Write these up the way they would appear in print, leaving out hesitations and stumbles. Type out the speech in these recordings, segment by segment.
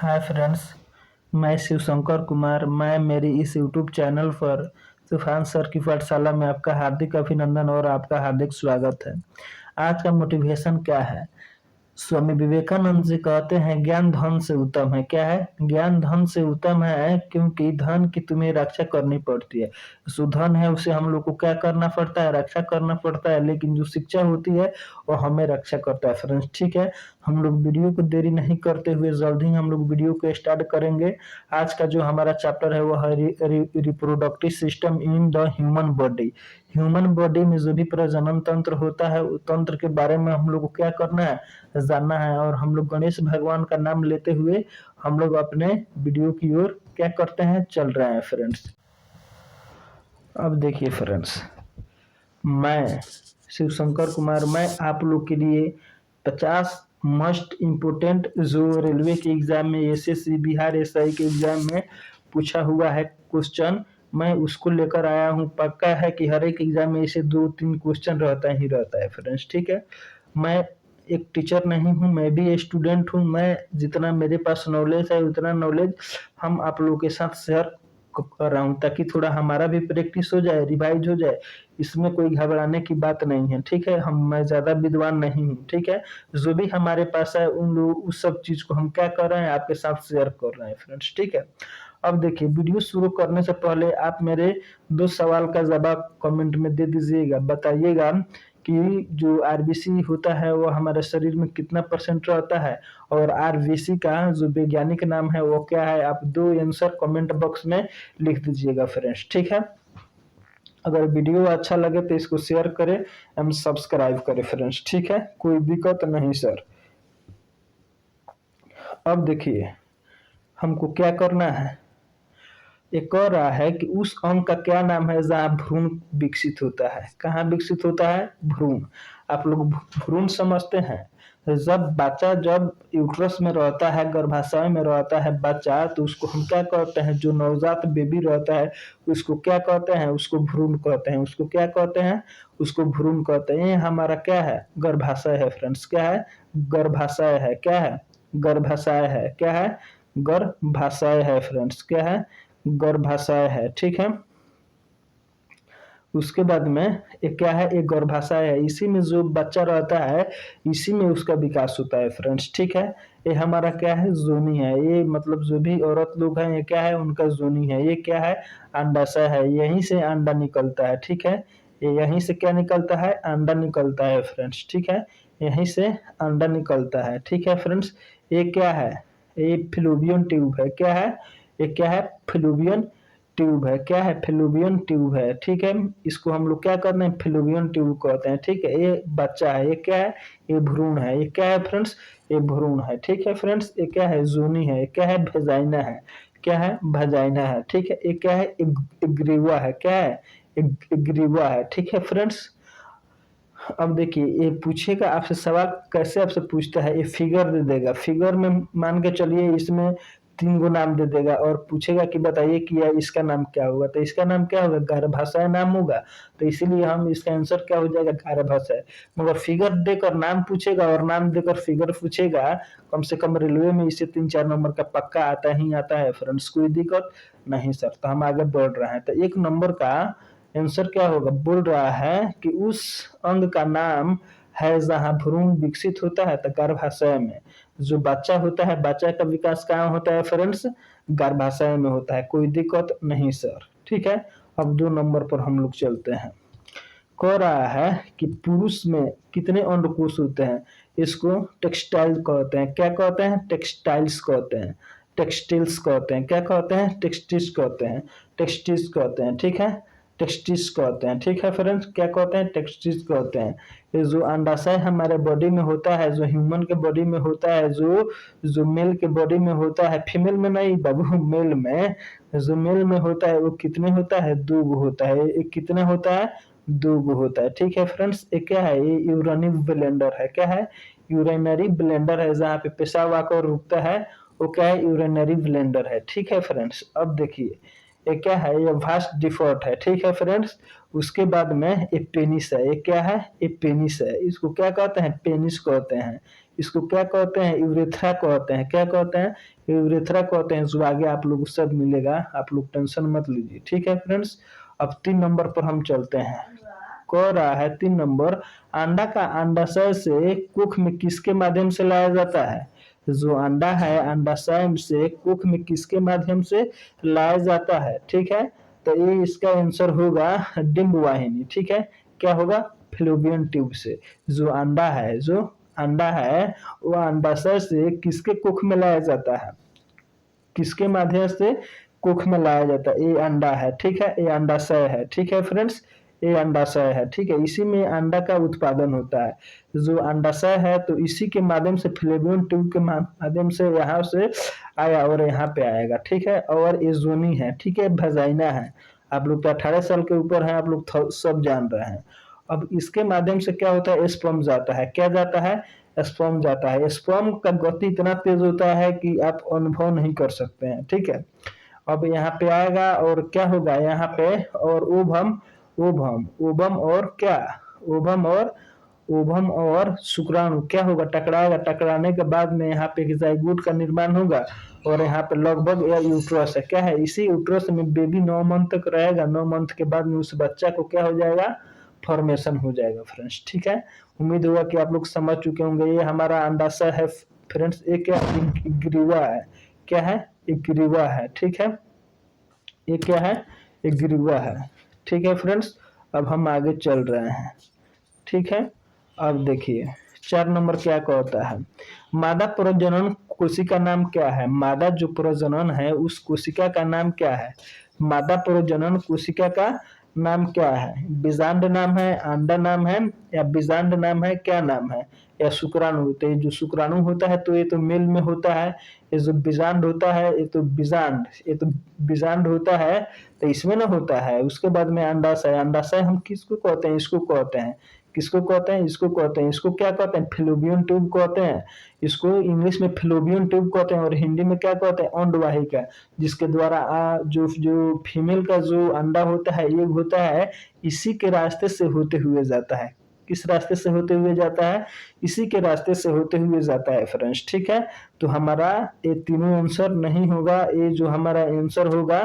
Hi friends. मैं शिव शंकर कुमार। मैं मेरी इस यूट्यूब चैनल पर तूफान सर की पाठशाला में आपका हार्दिक अभिनंदन और आपका हार्दिक स्वागत है। आज का मोटिवेशन क्या है? स्वामी विवेकानंद जी कहते हैं ज्ञान धन से उत्तम है। क्या है? ज्ञान धन से उत्तम है, क्योंकि धन की तुम्हें रक्षा करनी पड़ती है। जो धन है उसे हम लोग को क्या करना पड़ता है? रक्षा करना पड़ता है। लेकिन जो शिक्षा होती है वो हमें रक्षा करता है फ्रेंड्स। ठीक है, हम लोग वीडियो को देरी नहीं करते हुए जल्द ही हम लोग वीडियो को स्टार्ट करेंगे। आज का जो हमारा चैप्टर है वो है reproductive system in the human body. Human body में जो भी प्रजनन तंत्र होता है उस तंत्र के बारे में हम लोग को क्या करना है? जानना है। और हम लोग गणेश भगवान का नाम लेते हुए हम लोग अपने वीडियो की ओर क्या करते हैं? चल रहे हैं फ्रेंड्स। अब देखिए फ्रेंड्स, मैं शिव शंकर कुमार, मैं आप लोग के लिए 50 मस्ट इम्पोर्टेंट जो रेलवे के एग्जाम में, एसएससी बिहार एसआई के एग्जाम में पूछा हुआ है क्वेश्चन, मैं उसको लेकर आया हूँ। पक्का है कि हर एक एग्जाम में ऐसे 2-3 क्वेश्चन रहता ही रहता है फ्रेंड्स। ठीक है, मैं एक टीचर नहीं हूँ, मैं भी स्टूडेंट हूँ। मैं जितना मेरे पास नॉलेज है उतना नॉलेज हम आप लोगों के साथ शेयर कर रहा हूँ, ताकि थोड़ा हमारा भी प्रैक्टिस हो जाए, रिवाइज हो जाए। इसमें कोई घबराने की बात नहीं है। ठीक है, मैं ज्यादा विद्वान नहीं हूँ। ठीक है, जो भी हमारे पास है उन लोग उस सब चीज को हम क्या कर रहे हैं? आपके साथ शेयर कर रहे हैं फ्रेंड्स। ठीक है, अब देखिए, वीडियो शुरू करने से पहले आप मेरे 2 सवाल का जवाब कमेंट में दे दीजिएगा। बताइएगा कि जो आरबीसी होता है वो हमारे शरीर में कितना परसेंट रहता है, और आरबीसी का जो वैज्ञानिक नाम है वो क्या है? आप 2 आंसर कमेंट बॉक्स में लिख दीजिएगा फ्रेंड्स। ठीक है, अगर वीडियो अच्छा लगे तो इसको शेयर करें एवं सब्सक्राइब करें फ्रेंड्स। ठीक है, कोई दिक्कत नहीं सर। अब देखिए, हमको क्या करना है? ये कह रहा है कि उस अंग का क्या नाम है जहाँ भ्रूण विकसित होता है? कहाँ विकसित होता है? भ्रूण। आप लोग भ्रूण समझते हैं? जब बच्चा जब यूट्रस में रहता है, गर्भाशय में रहता है बच्चा, तो उसको हम क्या कहते हैं? जो नवजात बेबी रहता है उसको क्या कहते हैं? उसको भ्रूण कहते हैं। उसको क्या कहते हैं? उसको भ्रूण कहते हैं। ये हमारा क्या है? गर्भाशय है फ्रेंड्स। क्या है? गर्भाशय है। क्या है? गर्भाशय है। क्या है? गर्भाशय है फ्रेंड्स। क्या है? गर्भाशय है। ठीक है, उसके बाद में एक क्या है? एक गर्भाशय है। इसी में जो बच्चा रहता है इसी में उसका विकास होता है फ्रेंड्स। ठीक है, ये हमारा क्या है? जोनी है। ये मतलब जो भी औरत लोग हैं ये क्या है? उनका जोनी है। ये क्या है? अंडाशय है। यहीं से अंडा निकलता है। ठीक है, ये यहीं से क्या निकलता है? अंडा निकलता है फ्रेंड्स। ठीक है, यहीं से अंडा निकलता है। ठीक है फ्रेंड्स, ये क्या है? ये फिलोबियन ट्यूब है। क्या है? ये क्या है? फिलोबियन ट्यूब है। क्या है? फिलोबियन ट्यूब है। ठीक है, इसको हम लोग क्या करते हैं? फिलोबियन ट्यूब कहते हैं। ठीक है, ये बच्चा है। ये क्या है? ये भ्रूण है। ये क्या है फ्रेंड्स? ये भ्रूण है। ठीक है फ्रेंड्स, ये क्या है? जोनी है। ये क्या है? वेजाइना है। क्या है? वजाइना है। ठीक है, ये क्या है? ग्रीवा है। क्या है? ग्रीवा है। ठीक है फ्रेंड्स, अब देखिए, ये पूछेगा आपसे सवाल। कैसे आपसे पूछता है? ये फिगर दे देगा। फिगर में मान के चलिए इसमें 3 गो नाम दे देगा और पूछेगा कि बताइए कि यार इसका नाम क्या होगा? तो इसका नाम क्या होगा? गर्भाशय नाम होगा। तो इसीलिए हम इसका आंसर क्या हो जाएगा? गर्भाशय। मगर फिगर देकर नाम पूछेगा और नाम देकर फिगर पूछेगा, कम से कम रेलवे में इसे 3-4 नंबर का पक्का आता ही आता है फ्रेंड्स। कोई दिक्कत नहीं सर। तो हम आगे बढ़ रहे हैं। तो 1 नंबर का आंसर क्या होगा? बोल रहा है कि उस अंग का नाम है जहाँ भ्रूण विकसित होता है, तो गर्भाशय में। जो बच्चा होता है, बच्चा का विकास कहाँ होता है फ्रेंड्स? गर्भाशय में होता है। कोई दिक्कत नहीं सर। ठीक है, अब 2 नंबर पर हम लोग चलते हैं। कह रहा है कि पुरुष में कितने अंडकोश होते हैं? इसको टेक्सटाइल कहते हैं। क्या कहते हैं? टेक्सटाइल्स कहते हैं। टेक्सटिल्स कहते हैं। क्या कहते हैं? टेक्सटिस कहते हैं। टेक्सटिस कहते हैं। ठीक है, टेक्सटिस कहते हैं। ठीक है फ्रेंड्स, क्या कहते हैं? टेक्सटिस कहते हैं। ये जो अंडाशय हमारे बॉडी में होता है, जो ह्यूमन के बॉडी में होता है, जो जो मेल के बॉडी में होता है, फीमेल में नहीं बाबू, मेल में। जो मेल में होता है वो कितने होता है? 2 गो होता है। एक कितना होता है? 2 गो होता है। ठीक है फ्रेंड्स, ये क्या है? ये यूरिनरी ब्लेंडर है। क्या है? यूरिनरी ब्लेंडर है। जहाँ पे पेशाब आकर रुकता है वो क्या है? यूरिनरी ब्लेंडर है। ठीक है फ्रेंड्स, अब देखिए, ये क्या है, ये वास्ट डिफॉल्ट है, ठीक है फ्रेंड्स। उसके बाद में ये पेनिस है, ये क्या है, ये पेनिस है। इसको क्या कहते हैं, पेनिस कहते हैं। इसको क्या कहते हैं, यूरेथ्रा कहते हैं। क्या कहते हैं, यूरेथ्रा कहते हैं। जो आगे आप लोग सब मिलेगा, आप लोग टेंशन मत लीजिए, ठीक है फ्रेंड्स। अब 3 नंबर पर हम चलते हैं। कह रहा है 3 नंबर, अंडा का अंडाशय से कुख में किसके माध्यम से लाया जाता है। जो अंडा है अंडाशय से कुख में किसके माध्यम से लाया जाता है, ठीक है। तो ये इसका आंसर होगा डिंब वाहिनी, ठीक है। क्या होगा, फ्लोबियन ट्यूब से। जो अंडा है वो अंडाशय से किसके कुख में लाया जाता है, किसके माध्यम से कुख में लाया जाता है। ये अंडा है, ठीक है, ये अंडाशय है, ठीक है फ्रेंड्स। ये अंडाशय है, ठीक है। इसी में अंडा का उत्पादन होता है। जो अंडाशय है तो इसी के माध्यम से फ्लेवियन ट्यूब के माध्यम से यहाँ से आया और यहाँ पे आएगा, ठीक है। और ये जोनी है, ठीक है, वजाइना है। आप लोग तो 18 साल के ऊपर है, आप लोग सब जान रहे हैं। अब इसके माध्यम से क्या होता है, स्पर्म जाता है। क्या जाता है, स्पर्म जाता है। स्पर्म का गति इतना तेज होता है कि आप अनुभव नहीं कर सकते हैं, ठीक है। अब यहाँ पे आएगा और क्या होगा यहाँ पे, और ओभम ओभम ओभम और क्या, ओभम और शुक्राणु क्या होगा, टकराएगा। टकराने के बाद में यहाँ पे जाइगोट का निर्माण होगा और यहाँ पे लगभग यह यूट्रस है। क्या है, इसी यूट्रस में बेबी 9 मंथ तक रहेगा। 9 मंथ के बाद में उस बच्चा को क्या हो जाएगा, फॉर्मेशन हो जाएगा फ्रेंड्स, ठीक है। उम्मीद होगा कि आप लोग समझ चुके होंगे। ये हमारा अंडाशय है फ्रेंड्स। ये क्या, ग्रीवा है। क्या है, एक ग्रीवा है, ठीक है। ये क्या है, एक ग्रीवा है, ठीक है फ्रेंड्स। अब हम आगे चल रहे हैं, ठीक है। अब देखिए 4 नंबर क्या कहता है, मादा प्रजनन कोशिका नाम क्या है। मादा जो प्रजनन है उस कोशिका का नाम क्या है। मादा प्रजनन कोशिका का नाम क्या है। बीजांड नाम है, अंडा नाम है, या बीजांड नाम है, क्या नाम है, या शुक्राणु होते हैं। जो शुक्राणु होता है तो ये तो मेल में होता है। ये जो बीजांड होता है ये तो बीजांड होता है, तो इसमें ना होता है। उसके बाद में अंडाशय। अंडाशय हम किसको कहते हैं, इसको कहते हैं। किसको कहते हैं, इसको कहते हैं। इसको क्या कहते हैं, फेलोपियन ट्यूब कहते हैं। इसको इंग्लिश में फेलोपियन ट्यूब कहते हैं और हिंदी में क्या कहते हैं, अंडवाहिका। जिसके द्वारा जो जो फीमेल का जो अंडा होता है, एग होता है, इसी के रास्ते से होते हुए जाता है। किस रास्ते से होते हुए जाता है, इसी के रास्ते से होते हुए जाता है फ्रेंड्स, ठीक है। तो हमारा ये तीनों आंसर नहीं होगा। ये जो हमारा आंसर होगा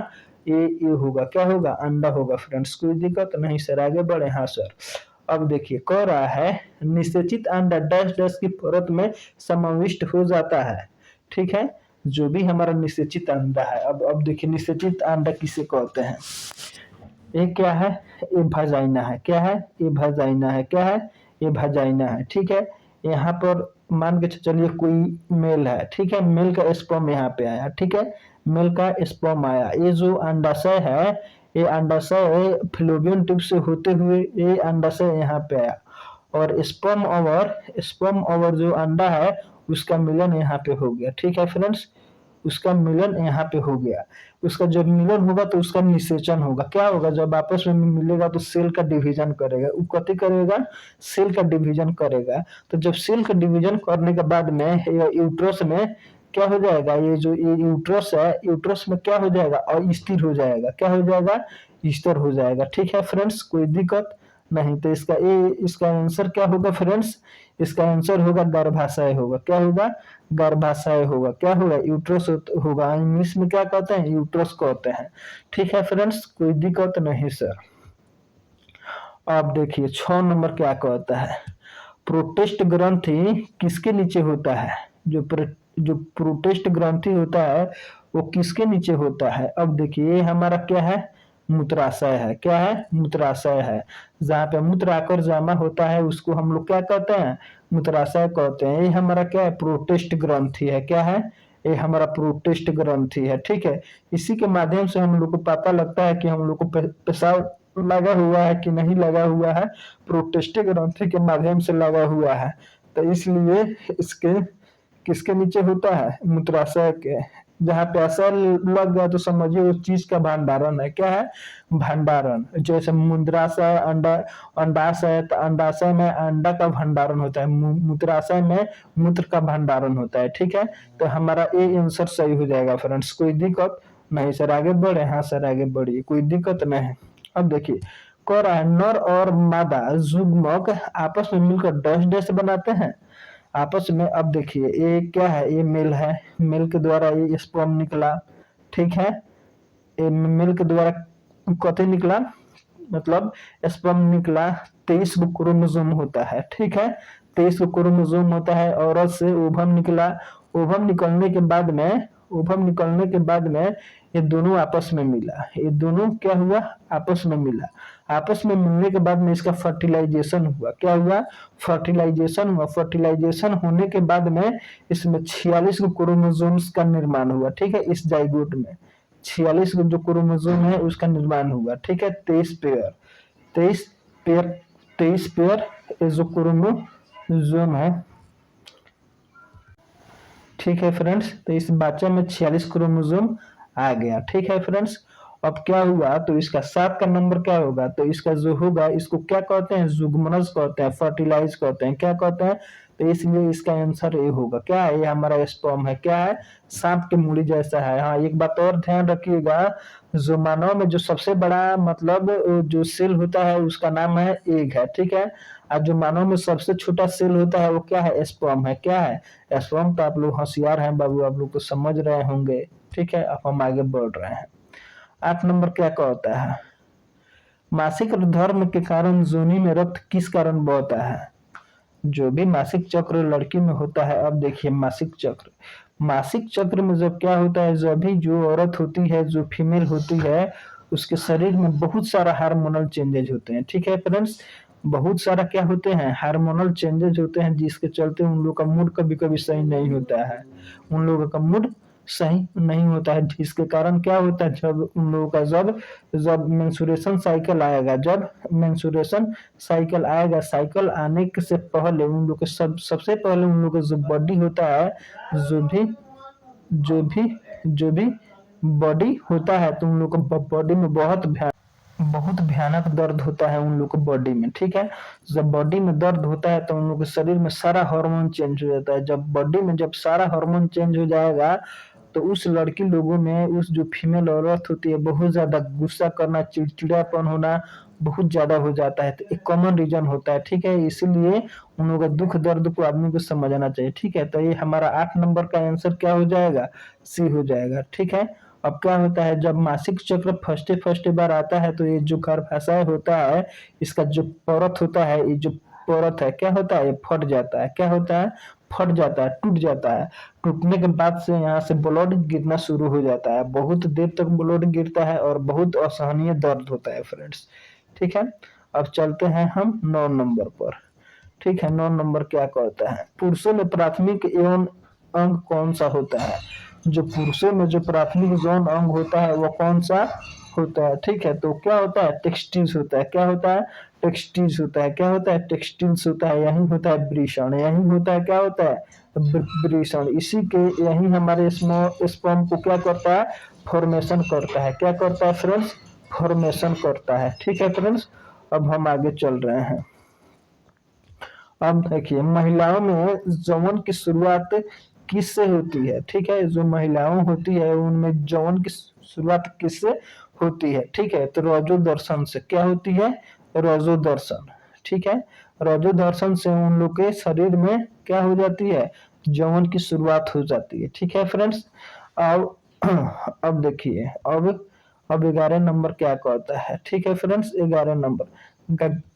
ये होगा, क्या होगा, अंडा होगा फ्रेंड्स। कोई दिक्कत नहीं सर, आगे बढ़े। हाँ सर। अब देखिए कह रहा है, निषेचित अंडा डैश डैश की परत में समाविष्ट हो जाता है, ठीक है। जो भी हमारा निषेचित अंडा है। अब देखिए निषेचित अंडा किसे कहते हैं। ये क्या है, ये वजाइना है। क्या है, ये वजाइना है। क्या है, ये वजाइना है, ठीक है। यहाँ पर मान के चलिए कोई मेल है, ठीक है। मेल का स्पर्म यहाँ पे आया, ठीक है। मेल का स्पर्म आया। ये जो अंडाशय है, ये अंडाशय फ्लोबियन ट्यूब से होते हुए ये अंडाशय यहाँ पे आया और स्पर्म ओवर जो अंडा है उसका मिलन यहाँ पे हो गया, ठीक है फ्रेंड्स। उसका मिलन यहाँ पे हो गया। उसका जब मिलन होगा तो उसका निषेचन होगा। क्या होगा, जब आपस में मिलेगा तो सेल का डिवीजन करेगा। वो कथी करेगा, सेल का डिवीजन करेगा। तो जब सेल का डिवीजन करने के बाद में यूट्रस में क्या हो जाएगा, ये जो ये यूट्रस है, यूट्रस में क्या हो जाएगा, और स्थिर हो जाएगा। क्या हो जाएगा, स्थिर हो जाएगा, ठीक है फ्रेंड्स। कोई दिक्कत नहीं। तो इसका आंसर क्या होगा फ्रेंड्स, इसका आंसर होगा गर्भाशय होगा। क्या होगा, गर्भाशय होगा। क्या होगा, यूट्रस होगा। इंग्लिश में क्या कहते हैं, यूट्रस कहते हैं, ठीक है फ्रेंड्स। कोई दिक्कत नहीं सर। अब देखिए 6 नंबर क्या कहता है, प्रोटेस्ट ग्रंथि किसके नीचे होता है। जो प्रोटेस्ट ग्रंथि होता है वो किसके नीचे होता है। अब देखिए हमारा क्या है, मूत्राशय है। क्या है, मूत्राशय है। जहाँ पे मूत्र आकर जमा होता है उसको हम लोग क्या कहते हैं, मूत्राशय कहते हैं। ये हमारा क्या है, प्रोटेस्ट ग्रंथि है। क्या है, ये हमारा प्रोटेस्ट ग्रंथि है, ठीक है। इसी के माध्यम से हम लोग को पता लगता है कि हम लोग को पेशाब लगा हुआ है कि नहीं लगा हुआ है। प्रोटेस्ट ग्रंथि के माध्यम से लगा हुआ है। तो इसलिए इसके किसके नीचे होता है, मूत्राशय के। जहाँ पे ऐसा लग गया तो समझिए उस चीज का भंडारण है। क्या है, भंडारण। जैसे मुद्राशय, अंडाशय, तो अंडाशय में अंडा का भंडारण होता है, मूत्राशय में मूत्र का भंडारण होता है, ठीक है। तो हमारा ए आंसर सही हो जाएगा फ्रेंड्स। कोई दिक्कत नहीं सर आगे बढ़े, हाँ सर आगे बढ़िए, कोई दिक्कत नहीं है। अब देखिए कह रहा है नर और मादा जुग्मक आपस में मिलकर डैश डैश बनाते हैं। आपस में अब देखिए ये क्या है, ये मेल है, मेल के द्वारा ये स्पर्म निकला, ठीक है। ये मेल के द्वारा कथी निकला, मतलब स्पर्म निकला। 23 गो क्रोमोसोम होता है, ठीक है। 23 गो क्रोमोसोम होता है। औरत से ओवम निकला। ओवम निकलने के बाद में, ओवम निकलने के बाद में ये दोनों आपस में मिला। ये दोनों क्या हुआ, आपस में मिला। आपस में मिलने के बाद में इसका फर्टिलाइजेशन हुआ। क्या हुआ, फर्टिलाइजेशन हुआ। फर्टिलाइजेशन होने के बाद में इसमें 46 गो क्रोमोसोम्स का निर्माण हुआ, ठीक है। इस जाइगोट में 46 जो क्रोमोसोम है उसका निर्माण हुआ, ठीक है। 23 पेयर 23 पेयर ये जो क्रोमोसोम है, ठीक है फ्रेंड्स। तो इस बच्चे में 46 क्रोमोसोम आ गया, ठीक है फ्रेंड्स। अब क्या हुआ, तो इसका 7 का नंबर क्या होगा, तो इसका जो होगा इसको क्या कहते हैं, जुग्मनज कहते हैं, फर्टिलाइज कहते हैं, क्या कहते हैं। तो इसलिए इसका आंसर ये होगा, क्या है, ये हमारा स्पर्म है, क्या है, सांप की मूड़ी जैसा है। हाँ एक बात और ध्यान रखिएगा, जो मानव में जो सबसे बड़ा मतलब जो सेल होता है उसका नाम है एग है, ठीक है। और जो मानव में सबसे छोटा सेल होता है वो क्या है, स्पर्म है, क्या है, स्पर्म। तो आप लोग होशियार हैं बाबू, आप लोग तो समझ रहे होंगे, ठीक है। अब हम आगे बढ़ रहे हैं। 8 नंबर क्या कहता है, मासिक धर्म के कारण जोनी में रक्त किस कारण बहता है। जो भी मासिक चक्र लड़की में होता है, अब देखिए मासिक चक्र, मासिक चक्र में जब क्या होता है, जब भी जो औरत होती है, जो फीमेल होती है, उसके शरीर में बहुत सारा हार्मोनल चेंजेज होते हैं, ठीक है फ्रेंड्स। बहुत सारा क्या होते हैं, हार्मोनल चेंजेज होते हैं, जिसके चलते उन लोग का मूड कभी कभी सही नहीं होता है, उन लोगों का मूड सही नहीं होता है। जिसके कारण क्या होता है, जब उन लोगों का जब जब मेंसुरेशन साइकिल आएगा, जब मेंसुरेशन साइकिल आएगा, साइकिल आने के से पहले उन लोग के सबसे पहले उन लोग का जो बॉडी होता है, जो भी जो भी जो भी बॉडी होता है, तो उन लोग को बॉडी में बहुत भयानक दर्द होता है उन लोग को बॉडी में, ठीक है। जब बॉडी में दर्द होता है तो उन लोग के शरीर में सारा हार्मोन चेंज हो जाता है। जब बॉडी में जब सारा हार्मोन चेंज हो जाएगा, तो उस लड़की लोगों में, उस जो फीमेल औरत होती है, बहुत ज्यादा गुस्सा करना, चिड़चिड़ापन होना बहुत ज्यादा हो जाता है। तो एक कॉमन रीजन होता है, ठीक है। इसीलिए उन लोगों का दुख दर्द को आदमी को समझना चाहिए, ठीक है। तो ये हमारा 8 नंबर का आंसर क्या हो जाएगा, सी हो जाएगा, ठीक है। अब क्या होता है, जब मासिक चक्र फर्स्ट बार आता है, तो ये जो गर्भाशय होता है, इसका जो परत होता है, ये जो परत है, क्या होता है, ये फट जाता है, क्या होता है, फट जाता है, टूट जाता है। टूटने के बाद से यहाँ से ब्लड गिरना शुरू हो जाता है, बहुत देर तक ब्लड गिरता है और बहुत असहनीय दर्द होता है फ्रेंड्स, ठीक है। अब चलते हैं हम 9 नंबर पर, ठीक है। 9 नंबर क्या कहता है, पुरुषों में प्राथमिक यौन अंग कौन सा होता है। जो पुरुषों में जो प्राथमिक यौन अंग होता है वो कौन सा होता है, ठीक है। तो क्या होता है, टेक्सटिल्स होता है, क्या होता है, टेक्सटिल्स होता है, क्या होता है, टेक्सटिल्स होता है। यही होता है वृषण, यही होता है, क्या होता है, वृषण। इसी के यही हमारे स्पर्म को क्या करता है, फॉर्मेशन करता है, क्या करता है फ्रेंड्स, फॉर्मेशन करता है, ठीक है फ्रेंड्स। अब हम आगे चल रहे हैं। अब देखिए महिलाओं में यौवन की शुरुआत किससे होती है, ठीक है। जो महिलाओं होती है उनमें यौवन की शुरुआत किससे होती है, ठीक है। तो रजो दर्शन से, क्या होती है, रजो दर्शन, ठीक है। रजो दर्शन से उन लोग के शरीर में क्या हो जाती है, यौवन की शुरुआत हो जाती है, ठीक है फ्रेंड्स। अब अब देखिए, अब 11 नंबर क्या कहता है, ठीक है फ्रेंड्स। 11 नंबर,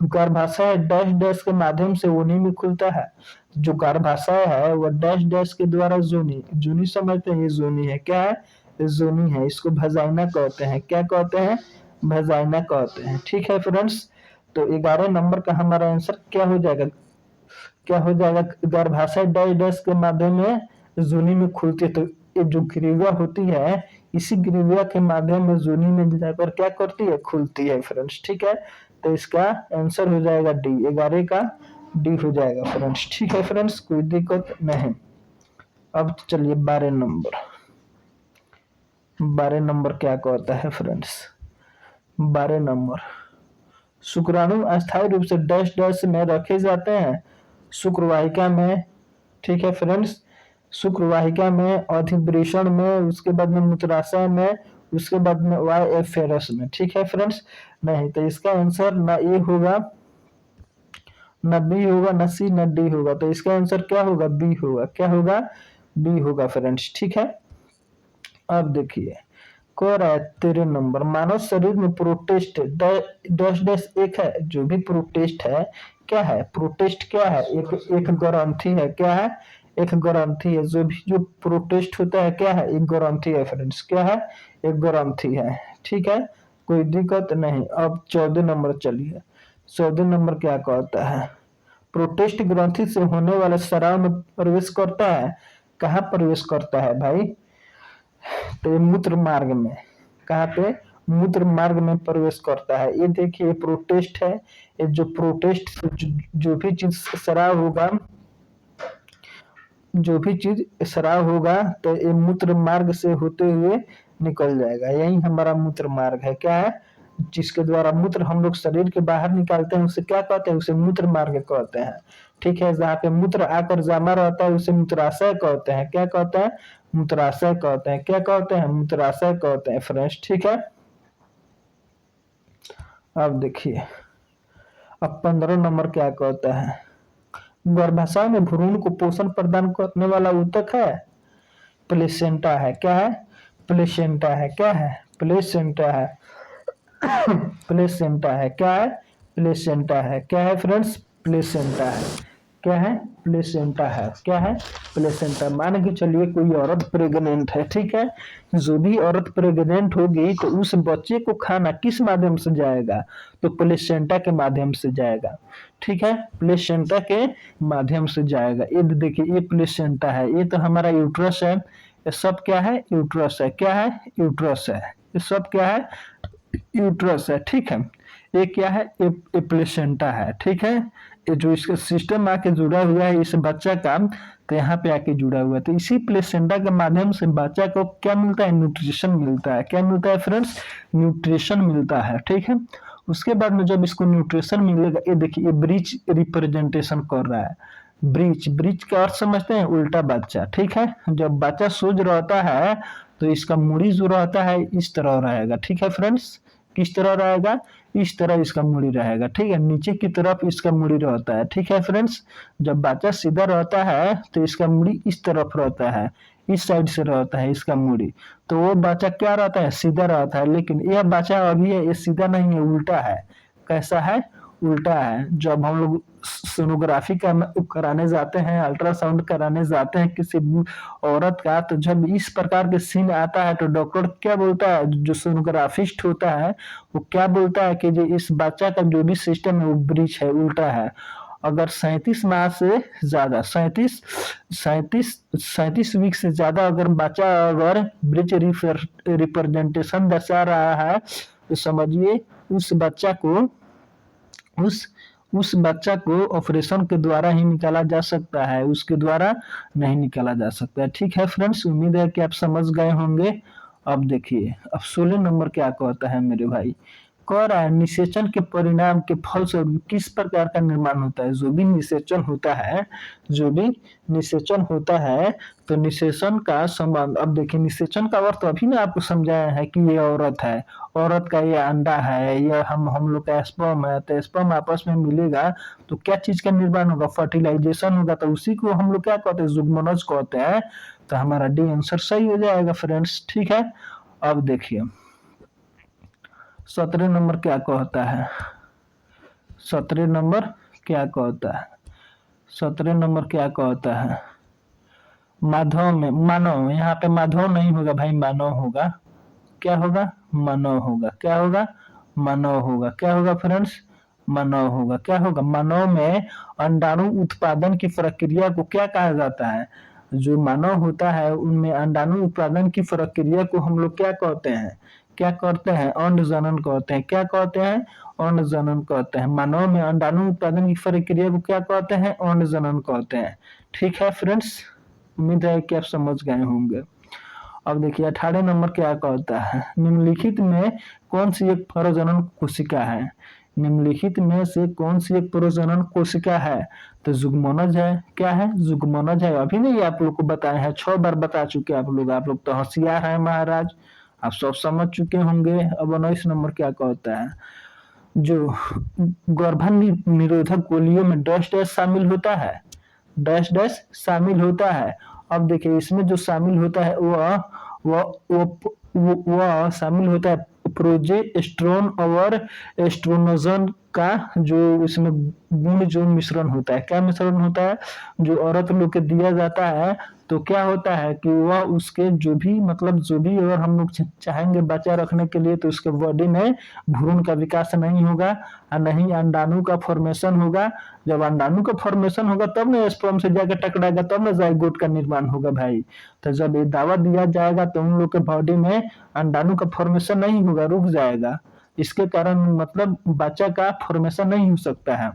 गर्भाशय डैश डैश के माध्यम से योनि में खुलता है। जो गर्भाशय है वह डैश डैश के द्वारा जोनी जोनी समझते हैं, ये जोनी है, क्या है, ये जोनी है। इसको भजाइना कहते हैं, क्या कहते हैं, भजाइना कहते हैं, ठीक है फ्रेंड्स। तो 11 नंबर का हमारा आंसर क्या हो जाएगा, क्या हो जाएगा, गर्भाशय डैश डैश के माध्यम में जोनी में खुलती है। तो ये जो ग्रीवा होती है, इसी ग्रीवा के माध्यम में जोनी में जाकर क्या करती है, खुलती है फ्रेंड्स, ठीक है। तो इसका आंसर हो जाएगा डी, 11 का डी हो जाएगा फ्रेंड्स, ठीक है फ्रेंड्स, कोई दिक्कत नहीं। अब चलिए 12 नंबर, 12 नंबर क्या कहता है फ्रेंड्स। 12 नंबर, शुक्राणु अस्थायी रूप से डैश डैश में रखे जाते हैं, शुक्रवाहिका में, ठीक है फ्रेंड्स। शुक्रवाहिका में, अधिवृषण में, उसके बाद में मूत्राशय में, उसके बाद में वाई एफ फेरस में, ठीक है फ्रेंड्स। नहीं तो इसका आंसर ना ए होगा, न बी होगा, न सी, न डी होगा। तो इसका आंसर क्या होगा? बी होगा। क्या होगा? बी होगा फ्रेंड्स, ठीक है। अब देखिए, कह रहा है 13 नंबर, मानव शरीर में प्रोटेस्ट डैश डैश एक है। जो भी प्रोटेस्ट है, क्या है? प्रोटेस्ट क्या है? एक एक ग्रंथि है। क्या है? एक ग्रंथि है। जो प्रोटेस्ट होता है, क्या है? एक ग्रंथि है फ्रेंड्स। क्या है? एक ग्रंथि है, ठीक है। कोई दिक्कत नहीं। अब 14 नंबर चलिए। 14 नंबर क्या कहता है? प्रोटेस्ट ग्रंथि से होने वाले स्राव में प्रवेश करता है। कहाँ प्रवेश करता है भाई? तो ये मूत्र मार्ग में। कहाँ पे? मूत्र मार्ग में प्रवेश करता है। ये देखिए प्रोटेस्ट है। ये जो प्रोटेस्ट से जो भी चीज स्राव होगा, जो भी चीज स्राव होगा, तो ये मूत्र मार्ग से होते हुए निकल जाएगा। यही हमारा मूत्र मार्ग है। क्या है? जिसके द्वारा मूत्र हम लोग शरीर के बाहर निकालते हैं, उसे क्या कहते हैं? उसे मूत्र मार्ग कहते हैं, ठीक है। जहाँ पे मूत्र आकर जमा रहता है, उसे मूत्राशय कहते हैं। क्या कहते हैं? मूत्राशय कहते हैं। क्या कहते हैं? मूत्राशय कहते हैं फ्रेंड्स, ठीक है। अब देखिए, अब 15 नंबर क्या कहता है? गर्भाशय में भ्रूण को पोषण प्रदान करने वाला ऊतक है। प्लेसेंटा है। क्या है? प्लेसेंटा है। क्या है? प्लेसेंटा है। प्लेसेंटा है। क्या है? प्लेसेंटा है। क्या है फ्रेंड्स? प्लेसेंटा है। क्या है? प्लेसेंटा है। क्या है? प्लेसेंटा। मान के चलिए कोई औरत प्रेग्नेंट है, ठीक है। जो भी औरत प्रेग्नेंट होगी, तो उस बच्चे को खाना किस माध्यम से जाएगा? तो प्लेसेंटा के माध्यम से जाएगा, ठीक है। प्लेसेंटा के माध्यम से जाएगा। ये देखिए, ये प्लेसेंटा है। ये तो हमारा यूट्रस है। ये सब क्या है? यूट्रस है। क्या है? यूट्रस है। ये सब क्या है? यूट्रस है, ठीक है। ये क्या है? ये प्लेसेंटा है, ठीक है। ये जो इसका सिस्टम आके जुड़ा हुआ है इस बच्चा का, तो यहाँ पे आके जुड़ा हुआ है। तो इसी प्लेसेंटा के माध्यम से बच्चा को क्या मिलता है? न्यूट्रिशन मिलता है। क्या मिलता है फ्रेंड्स? न्यूट्रिशन मिलता है, ठीक है। उसके बाद में जब इसको न्यूट्रिशन मिलेगा, ये देखिए ये ब्रीच रिप्रेजेंटेशन कर रहा है। ब्रीच, ब्रीच का अर्थ समझते हैं? उल्टा बच्चा, ठीक है। जब बच्चा सोच रहता है, तो इसका मुड़ी जो रहता है इस तरह रहेगा, ठीक है फ्रेंड्स। किस तरह रहेगा? इस तरह इसका मुड़ी रहेगा, ठीक है। नीचे की तरफ इसका मुड़ी रहता है, ठीक है फ्रेंड्स। जब बच्चा सीधा रहता है, तो इसका मुड़ी इस तरफ रहता है, इस साइड से रहता है इसका मुड़ी। तो वो बच्चा क्या रहता है? सीधा रहता है। लेकिन यह बच्चा अभी है, ये सीधा नहीं है, उल्टा है। कैसा है? उल्टा है। जब हम लोग सोनोग्राफी कराने जाते हैं, अल्ट्रासाउंड कराने जाते हैं किसी औरत का, तो जब इस प्रकार के सीन आता है, तो डॉक्टर क्या बोलता है? जो सोनोग्राफिस्ट होता है, वो क्या बोलता है कि जो इस बच्चा का जो भी सिस्टम है वो ब्रीच है, उल्टा है। अगर 37 माह से ज्यादा, 37 वीक से ज्यादा अगर बच्चा अगर ब्रीच रिप्रेजेंटेशन दर्शा रहा है, तो समझिए उस बच्चा को उस उस बच्चा को ऑपरेशन के द्वारा ही निकाला जा सकता है, उसके द्वारा नहीं निकाला जा सकता है, ठीक है फ्रेंड्स। उम्मीद है कि आप समझ गए होंगे। अब देखिए, अब 16 नंबर क्या कहता है मेरे भाई? कह रहा है निषेचन के परिणाम के फलस्वरूप किस प्रकार का निर्माण होता है? जो भी निषेचन होता है, जो भी निषेचन होता है, तो निषेचन का संबंध, अब देखिए निषेचन का अर्थ अभी ना आपको समझाया है कि ये औरत है, औरत का ये अंडा है, ये हम लोग का स्पर्म है। तो स्पर्म आपस में मिलेगा, तो क्या चीज का निर्माण होगा? फर्टिलाइजेशन होगा। तो उसी को हम लोग क्या कहते हैं? जुगमनज कहते हैं। तो हमारा डी आंसर सही हो जाएगा फ्रेंड्स, ठीक है। अब देखिए 17 नंबर क्या कहता है? 17 नंबर क्या कहता है? 17 नंबर क्या कहता है? माधव में, मानव, यहाँ पे माधव नहीं होगा भाई, मानव होगा। क्या होगा? मानव होगा। क्या होगा? मानव होगा। क्या होगा फ्रेंड्स? मानव होगा। क्या होगा? मानव में अंडाणु उत्पादन की प्रक्रिया को क्या कहा जाता है? जो मानव होता है उनमें अंडाणु उत्पादन की प्रक्रिया को हम लोग क्या कहते हैं? क्या करते हैं? अंड जनन कहते हैं। क्या कहते हैं? अंड जनन कहते हैं। मानव में अंडाणु उत्पादन की प्रक्रिया को क्या कहते हैं? अंड जनन कहते हैं, ठीक है फ्रेंड्स। उम्मीद है कि आप समझ गए होंगे। अब देखिए 18 नंबर क्या कहता है? निम्नलिखित में कौन सी एक प्रजनन कोशिका है? निम्नलिखित में से कौन सी एक प्रजनन कोशिका है? तो जुगमनज है। क्या है? जुगमनज है। अभी नहीं आप लोग को बताए हैं, 6 बार बता चुके आप लोग तो होशियार है महाराज। आप सब समझ चुके होंगे। अब 19 नंबर क्या कहता है, जो गर्भनिरोधक गोलियों में डैश डैश शामिल होता है, डैश डैश शामिल होता है। अब देखिए इसमें जो शामिल होता है वह शामिल होता है प्रोजेस्टेरोन और एस्ट्रोनोजन का जो इसमें गुण जो मिश्रण होता है। क्या मिश्रण होता है, जो औरत लोग के दिया जाता है तो क्या होता है कि वह उसके जो भी मतलब जो भी अगर हम लोग चाहेंगे बच्चा रखने के लिए तो उसके बॉडी में भ्रूण का विकास नहीं होगा और नहीं अंडाणु का फॉर्मेशन होगा। जब अंडाणु का फॉर्मेशन होगा तब ना स्पर्म से जाकर टकराएगा, तब ना जाइगोट का निर्माण होगा भाई। तो जब ये दावा दिया जाएगा तो उन लोग के बॉडी में अंडाणु का फॉर्मेशन नहीं होगा, रुक जाएगा। इसके कारण मतलब बच्चा का फॉर्मेशन नहीं हो सकता है।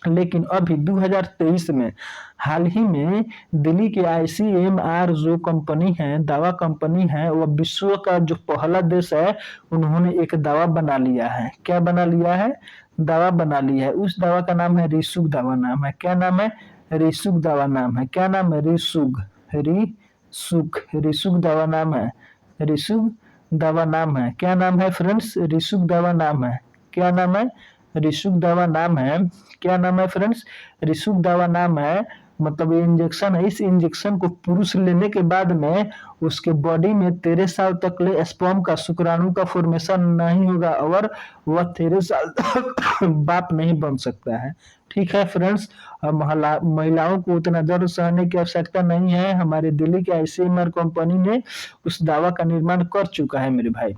लेकिन अभी 2023 में हाल ही में दिल्ली के आईसीएमआर जो कंपनी है, दवा कंपनी है, वह विश्व का जो पहला देश है, उन्होंने एक दवा बना लिया है। क्या बना लिया है, दवा बना लिया है। उस दवा का नाम है रिसुग दवा नाम है। क्या नाम है, रिसुग दवा नाम है। क्या नाम है, रिसुग, रिसुग, रिसुग दवा नाम है। रिसुग दवा नाम है। क्या नाम है फ्रेंड्स, रिसुग दवा नाम है। क्या नाम है, रिसुक दवा नाम है। क्या नाम है फ्रेंड्स, रिसुक दवा नाम है। मतलब ये इंजेक्शन है, इस इंजेक्शन को पुरुष लेने के बाद में उसके बॉडी में 13 साल तक ले स्पर्म का शुक्राणु का फॉर्मेशन नहीं होगा और वह 13 साल तक बाप नहीं बन सकता है। ठीक है फ्रेंड्स, अब महिलाओं को उतना दर्द सहने की आवश्यकता नहीं है। हमारे दिल्ली के आईसीएमआर कंपनी ने उस दवा का निर्माण कर चुका है मेरे भाई।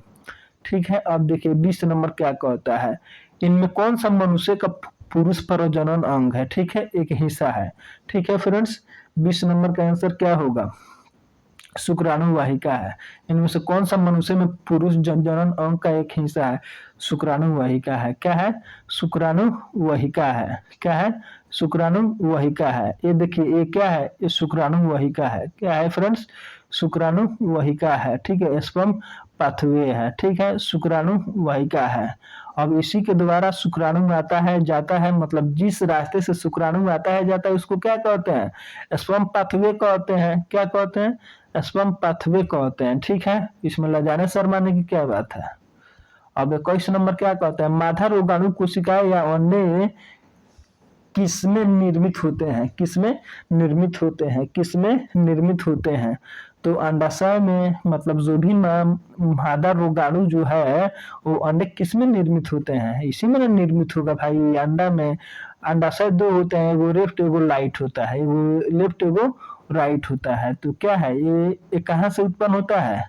ठीक है, अब देखिए 20 नंबर क्या कहता है, इनमें कौन सा मनुष्य का पुरुष प्रजनन अंग है। ठीक है, एक हिस्सा है। ठीक है फ्रेंड्स, 20 नंबर का आंसर क्या होगा, शुक्राणु वाहिका है। इनमें से कौन सा मनुष्य में पुरुष जनन अंग का एक हिस्सा है, शुक्राणु वाहिका है। क्या है, शुक्राणु वाहिका है। क्या है, शुक्राणु वाहिका है। ये देखिए ये क्या है, ये शुक्राणु वाहिका है। क्या है फ्रेंड्स, शुक्राणु वाहिका है। ठीक है, स्पर्म पाथवे है। ठीक है, शुक्राणु वाहिका है। अब इसी के द्वारा शुक्राणु आता है जाता है, मतलब जिस रास्ते से शुक्राणु आता है जाता है उसको क्या कहते हैं, स्पर्म पाथवे कहते हैं। क्या कहते हैं, स्पर्म पाथवे कहते हैं। ठीक है, इसमें लजाने शर्माने की क्या बात है। अब 21 नंबर क्या कहते हैं, मादा रोगाणु कोशिकाएं या अन्य किसमें निर्मित होते हैं, किसमें निर्मित होते हैं, किसमें निर्मित होते हैं। तो अंडाशय में, मतलब जो भी मादा रोगाणु जो है वो अंडे किसमें निर्मित होते हैं, इसी में निर्मित होगा भाई, अंडा में। अंडाशय दो होते हैं, एगो लेफ्ट एगो राइट होता है, एगो लेफ्ट एगो राइट होता है। तो क्या है ये कहाँ से उत्पन्न होता है,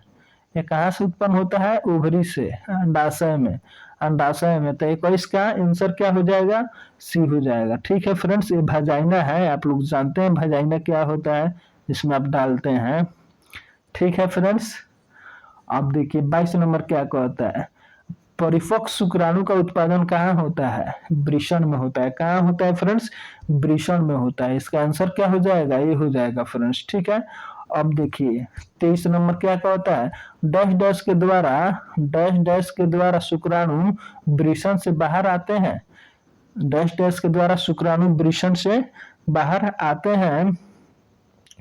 ये कहाँ से उत्पन्न होता है, ओवरी से, अंडाशय में, अंडाशय में। तो 21 का आंसर क्या हो जाएगा, सी हो जाएगा। ठीक है फ्रेंड्स, ये वजाइना है, आप लोग जानते हैं वजाइना क्या होता है, इसमें आप डालते हैं। ठीक है फ्रेंड्स, अब देखिए 22 नंबर क्या कहता है, परिपक्व शुक्राणु का उत्पादन कहाँ होता है, वृषण में होता है। कहाँ होता है फ्रेंड्स, वृषण में होता है। इसका आंसर क्या हो जाएगा, ये हो जाएगा फ्रेंड्स। ठीक है, अब देखिए 23 नंबर क्या कहता है, डैश डैश के द्वारा, डैश डैश के द्वारा शुक्राणु वृषण से बाहर आते हैं। डैश डैश के द्वारा शुक्राणु वृषण से बाहर आते हैं,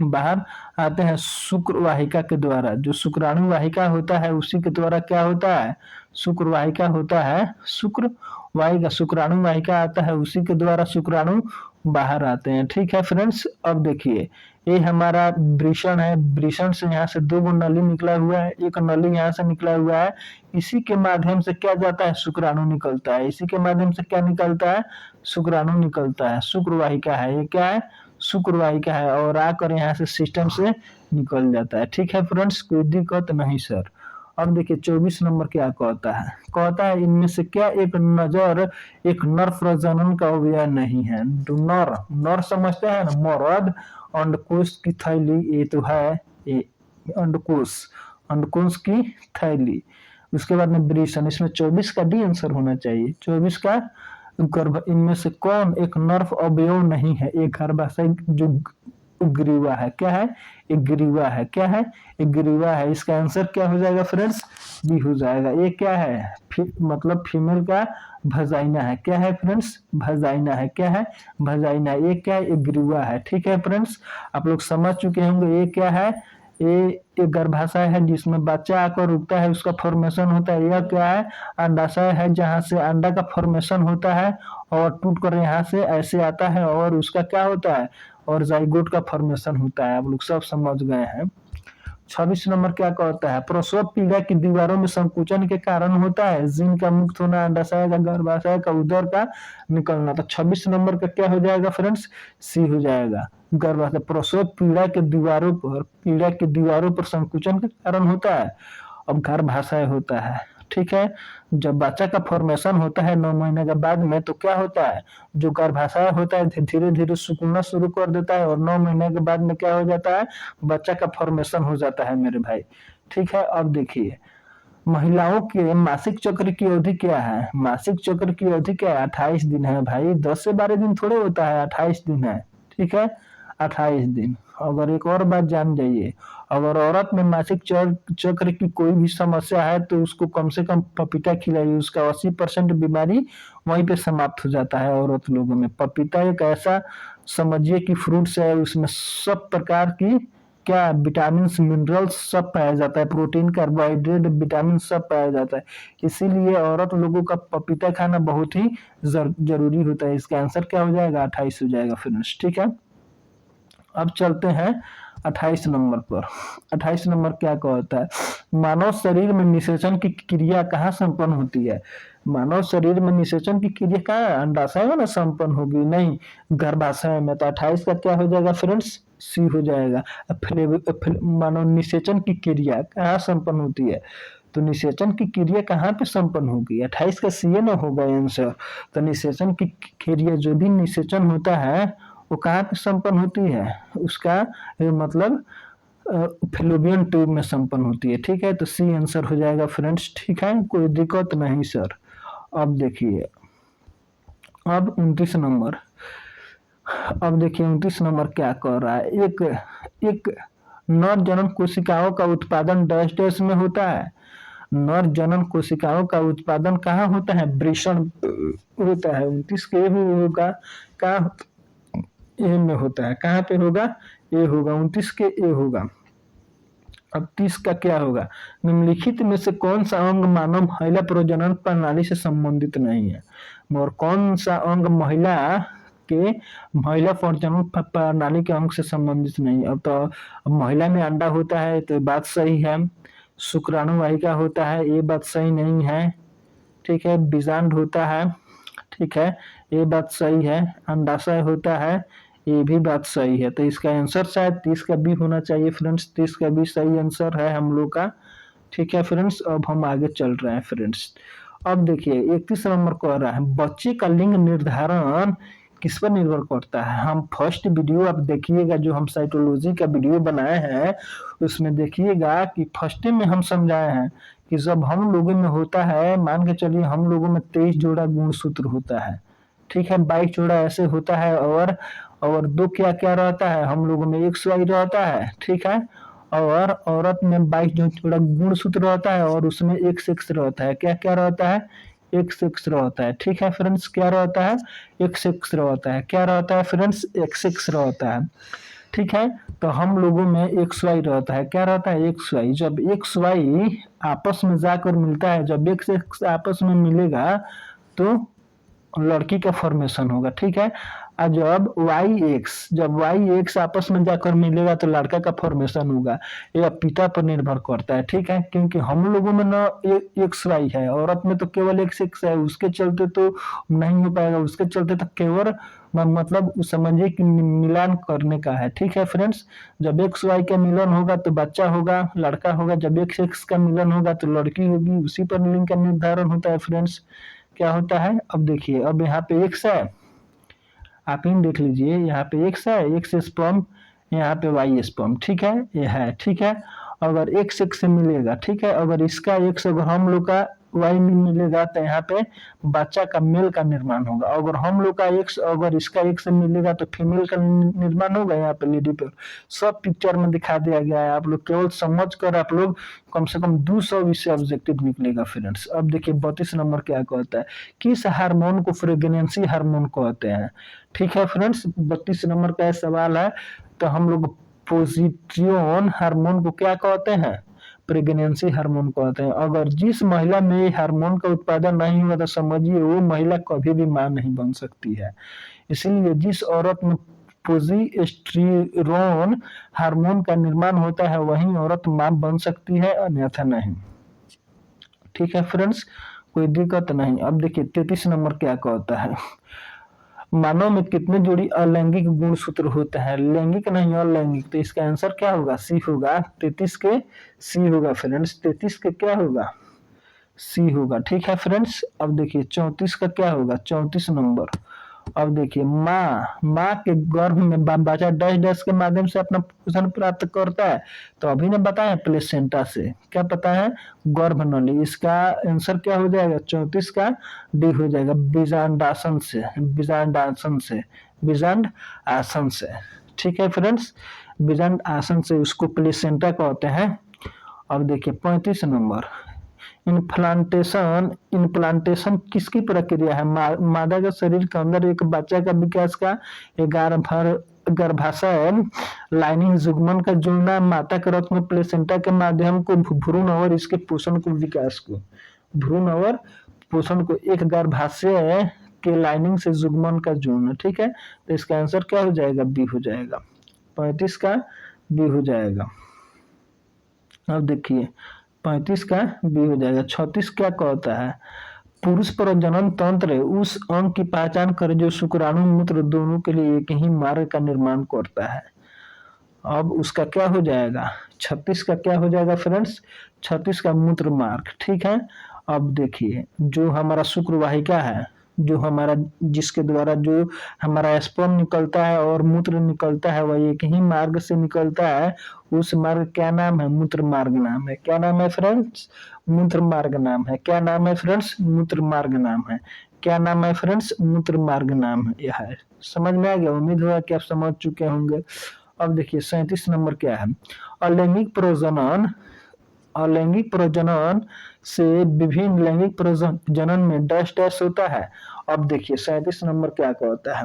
बाहर आते हैं शुक्र वाहिका के द्वारा। जो शुक्राणु वाहिका होता है उसी के द्वारा क्या होता है, शुक्र वाहिका होता है, शुक्र वाहिका, शुक्राणु वाहिका आता है, उसी के द्वारा शुक्राणु बाहर आते हैं। ठीक है फ्रेंड्स, अब देखिए ये हमारा वृषण है, वृषण से यहाँ से दो नली निकला हुआ है, एक नली यहाँ से निकला हुआ है, इसी के माध्यम से क्या जाता है, शुक्राणु निकलता है। इसी के माध्यम से क्या निकलता है, शुक्राणु निकलता है, शुक्र वाहिका है। ये क्या है, शुक्र वाहिका है, और आकर यहाँ से सिस्टम से निकल जाता है। ठीक है फ्रेंड्स, कोई दिक्कत नहीं सर। अब देखिए 24 नंबर क्या कहता है, कहता है इनमें से क्या एक नर प्रजनन का अवयव नहीं है। नर, नर समझते हैं ना, मर्द, अंडकोश की थैली, ये तो है ये अंडकोश, अंडकोश की थैली। उसके बाद में वृषण, इसमें 24 का डी आंसर होना चाहिए। 24 का गर्भ, इनमें से कौन एक नर्व अवयव नहीं है, एक गर्भाशय जो ग्रीवा है। क्या है, एक ग्रीवा है। क्या है, एक ग्रीवा है। इसका आंसर क्या हो जाएगा फ्रेंड्स, बी हो जाएगा। ये क्या है, मतलब फीमेल का वजाइना है। क्या है फ्रेंड्स, वजाइना है। क्या है, वजाइना। ये क्या है, एक ग्रीवा है। ठीक है फ्रेंड्स, आप लोग समझ चुके होंगे ये क्या है, ये गर्भाशय है जिसमें बच्चा आकर रुकता है, उसका फॉर्मेशन होता है। यह क्या है? अंडाशय है जहाँ से अंडा का फॉर्मेशन होता है और टूट कर यहाँ से ऐसे आता है और उसका क्या होता है, और जाइगोट का फॉर्मेशन होता है। आप लोग सब समझ गए हैं। 26 नंबर क्या कहता है? प्रसव पीड़ा की दीवारों में संकुचन के कारण होता है। जिन का मुक्त होना, अंडाशय का, गर्भाशय का, उदर का निकलना। तो 26 नंबर का क्या हो जाएगा फ्रेंड्स? सी हो जाएगा। गर्भाशय प्रसव पीड़ा के दीवारों पर संकुचन के कारण होता है। अब गर्भाशय होता है, ठीक है। जब बच्चा का फॉर्मेशन होता है 9 महीने के बाद में, तो क्या होता है, जो गर्भाशय होता है धीरे धीरे सिकुड़ना शुरू कर देता है और 9 महीने के बाद में क्या हो जाता है, बच्चा का फॉर्मेशन हो जाता है मेरे भाई। ठीक है। अब देखिए, महिलाओं के मासिक चक्र की अवधि क्या है? मासिक चक्र की अवधि क्या है? 28 दिन है भाई। 10 से 12 दिन थोड़े होता है, 28 दिन है। ठीक है, 28 दिन। अगर एक और बात जान जाइए, अगर औरत में मासिक चक्र की कोई भी समस्या है तो उसको कम से कम पपीता खिलाइए, उसका 80% बीमारी वहीं पे समाप्त हो जाता है औरत लोगों में। पपीता एक ऐसा समझिए कि फ्रूट्स है, उसमें सब प्रकार की क्या विटामिन मिनरल्स सब पाया जाता है, प्रोटीन, कार्बोहाइड्रेट, विटामिन सब पाया जाता है। इसीलिए औरत लोगों का पपीता खाना बहुत ही जरूरी होता है। इसका आंसर क्या हो जाएगा? 28 हो जाएगा फ्रेंड्स। ठीक है, अब चलते हैं 28 नंबर पर। 28 नंबर क्या कहता है? मानव शरीर में निषेचन की क्रिया कहाँ संपन्न होती है? मानव शरीर में निषेचन की क्रिया कहाँ? अंडाशय में ना संपन्न होगी? नहीं, गर्भाशय में। तो 28 का क्या हो जाएगा फ्रेंड्स? सी हो जाएगा। मानव निषेचन की क्रिया कहाँ संपन्न होती है? तो निषेचन की क्रिया कहाँ पे संपन्न होगी? 28 का सी ना होगा आंसर। तो निषेचन की क्रिया, जो भी निषेचन होता है वो कहाँ पे संपन्न होती है? उसका मतलब फेलोपियन ट्यूब में संपन्न होती है। ठीक है, तो सी आंसर हो जाएगा फ्रेंड्स। ठीक है, कोई दिक्कत नहीं सर। अब देखिए, अब 29 नंबर। अब देखिए 29 नंबर क्या कर रहा है? एक नर जनन कोशिकाओं का उत्पादन डैश डैश में होता है। नर जनन कोशिकाओं का उत्पादन कहाँ होता है? वृषण होता है। 29 के होगा, कहाँ ए में होता है। कहाँ पे होगा? ए होगा। 29 के ए होगा। अब 30 का क्या होगा? निम्नलिखित में से कौन सा अंग मानव महिला प्रजनन प्रणाली से संबंधित नहीं है? और कौन सा अंग महिला प्रजनन प्रणाली के अंग से संबंधित नहीं है? अब तो महिला में अंडा होता है तो बात सही है। शुक्राणु वाहिका होता है, ये बात सही नहीं है। ठीक है, बीजांड होता है, ठीक है, ये बात सही है। अंडाशय होता है, ये भी बात सही है। तो इसका आंसर शायद 30 का बी होना चाहिए फ्रेंड्स। 30 का भी सही आंसर है हम लोग का। ठीक है फ्रेंड्स, अब हम आगे चल रहे हैं फ्रेंड्स। अब देखिए 31 नंबर कह रहा है, बच्चे का लिंग निर्धारण किस पर निर्भर करता है? हम फर्स्ट वीडियो आप देखिएगा, जो हम साइटोलॉजी का वीडियो बनाए हैं, उसमें देखिएगा कि फर्स्ट में हम समझाए हैं कि जब हम लोगों में होता है, मान के चलिए हम लोगों में 23 जोड़ा गुणसूत्र होता है। ठीक है, 22 जोड़ा ऐसे होता है और दो क्या क्या रहता है? हम लोगों में XY रहता है। ठीक है, और औरत में 22 जोड़ा गुणसूत्र रहता है और उसमें XX रहता है। क्या क्या रहता है? XX रहता है। ठीक है फ्रेंड्स, क्या रहता है? XX रहता है। क्या रहता है फ्रेंड्स? XX रहता है। ठीक है, तो हम लोगों में XY रहता है। क्या रहता है? XY। जब XY आपस में जाकर मिलता है, जब XX आपस में मिलेगा तो लड़की का फॉर्मेशन होगा। ठीक है, और जब वाई एक्स आपस में जाकर मिलेगा तो लड़का का फॉर्मेशन होगा। यह पिता पर निर्भर करता है। ठीक है, क्योंकि हम लोगों में ना XY है, औरत में तो केवल XX है, उसके चलते तो नहीं हो पाएगा। उसके चलते तो केवल मतलब समझिए कि मिलान करने का है। ठीक है फ्रेंड्स, जब XY का मिलन होगा तो बच्चा होगा, लड़का होगा। जब XX का मिलन होगा तो लड़की होगी। उसी पर लिंग का निर्धारण होता है फ्रेंड्स। क्या होता है? अब देखिए, अब यहाँ पे X है, आप इन देख लीजिए, यहाँ पे X है, X स्पर्म, यहाँ पे Y स्पर्म। ठीक है, ये है। ठीक है, अगर X से मिलेगा, ठीक है, अगर इसका X अगर हम लोग का Y में मिलेगा तो यहाँ पे बच्चा का मेल का निर्माण होगा। अगर हम लोग का X अगर इसका X से मिलेगा तो फीमेल का निर्माण होगा। यहाँ पे लेडी पर सब पिक्चर में दिखा दिया गया है। आप लोग केवल समझ कर आप लोग कम से कम 200 इससे ऑब्जेक्टिव निकलेगा फ्रेंड्स। अब देखिए 32 नंबर क्या कहता है? किस हार्मोन को प्रेगनेंसी हार्मोन कहते हैं? ठीक है फ्रेंड्स, 32 नंबर का सवाल है। तो हम लोग प्रोजेस्टेरोन हार्मोन को क्या कहते हैं? प्रेगनेंसी हार्मोन कहते हैं। अगर जिस महिला में ये हार्मोन का उत्पादन नहीं हुआ तो समझिए वो महिला कभी भी मां नहीं बन सकती है। इसीलिए जिस औरत में प्रोजेस्टेरोन हार्मोन का निर्माण होता है वही औरत मां बन सकती है, अन्यथा नहीं। ठीक है फ्रेंड्स, कोई दिक्कत नहीं। अब देखिए 33 नंबर क्या कहता है, मानव में कितने जोड़ी अलैंगिक गुणसूत्र होते हैं? लैंगिक नहीं अलैंगिक, तो इसका आंसर क्या होगा? सी होगा। 33 के सी होगा फ्रेंड्स, 33 के क्या होगा? सी होगा। ठीक है फ्रेंड्स, अब देखिए 34 का क्या होगा? 34 नंबर। अब देखिए माँ के गर्भ में बच्चा डैश डैश के माध्यम से अपना पोषण प्राप्त करता है, तो अभी ने बताया प्लेसेंटा से। क्या पता है? गर्भ नली। इसका आंसर क्या हो जाएगा? 34 का डी हो जाएगा, बीजांडासन से। बीजांड आसन से। ठीक है फ्रेंड्स, बीजांड आसन से उसको प्लेसेंटा कहते हैं। अब देखिए 35 नंबर, इम्प्लांटेशन किसकी प्रक्रिया है? मादा के शरीर के अंदर एक बच्चा का विकास का गर्भाशय लाइनिंग जुगमन का जुड़ना, माता के रक्त में प्लेसेंटा के माध्यम को भ्रूण और इसके पोषण को विकास को, भ्रूण और पोषण को एक गर्भाशय के लाइनिंग से जुगमन का जुड़ना। ठीक है, तो इसका आंसर क्या हो जाएगा? बी हो जाएगा। 35 का बी हो जाएगा। अब देखिए 35 का बी हो जाएगा। 36 क्या कहता है? पुरुष प्रजनन तंत्र उस अंग की पहचान करे जो शुक्राणु मूत्र दोनों के लिए एक ही मार्ग का निर्माण करता है। अब उसका क्या हो जाएगा? 36 का क्या हो जाएगा फ्रेंड्स? 36 का मूत्र मार्ग। ठीक है, अब देखिए जो हमारा शुक्रवाहिका है, जो हमारा जिसके द्वारा जो हमारा स्पर्म निकलता है और मूत्र निकलता है वह एक ही मार्ग से निकलता है, उस मार्ग क्या नाम है? मूत्र मार्ग नाम है। क्या नाम है फ्रेंड्स? मूत्र मार्ग नाम है। क्या नाम है फ्रेंड्स? मूत्र मार्ग नाम है। क्या नाम है फ्रेंड्स? मूत्र मार्ग नाम है। यह है, समझ में आ गया? उम्मीद होगा कि आप समझ चुके होंगे। अब देखिए 37 नंबर क्या है? अलैंगिक प्रजनन से विभिन्न लैंगिक प्रजनन में डैश डैश होता है। अब देखिए 37 नंबर क्या कहता है?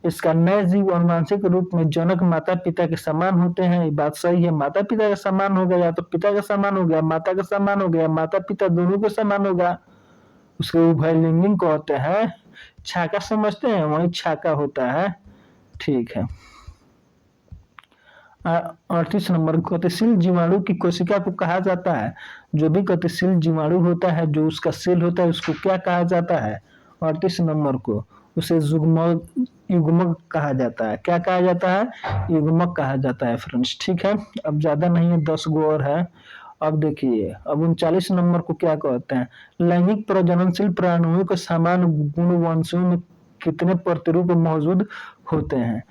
इसका नए जीव अनुवांशिक रूप में जनक माता पिता के समान होते हैं। ये बात सही है, माता पिता के समान हो गया तो पिता के समान हो गया, माता के समान हो गया, माता पिता दोनों के समान होगा, उसके उभयलिंगी कहते हैं। छाका समझते हैं, वही छाका होता है। ठीक है। 38 नंबर, गतिशील जीवाणु की कोशिका को कहा जाता है? जो भी गतिशील जीवाणु होता है, जो उसका सेल होता है, उसको क्या कहा जाता है? 38 नंबर को उसे युग्मक कहा जाता है। क्या कहा जाता है? युग्मक कहा जाता है फ्रेंड्स। ठीक है, अब ज्यादा नहीं है, 10 गो और है। अब देखिए अब 39 नंबर को क्या कहते हैं? लैंगिक प्रजननशील प्राणियों के समान गुणवंशों में कितने प्रतिरूप मौजूद होते हैं?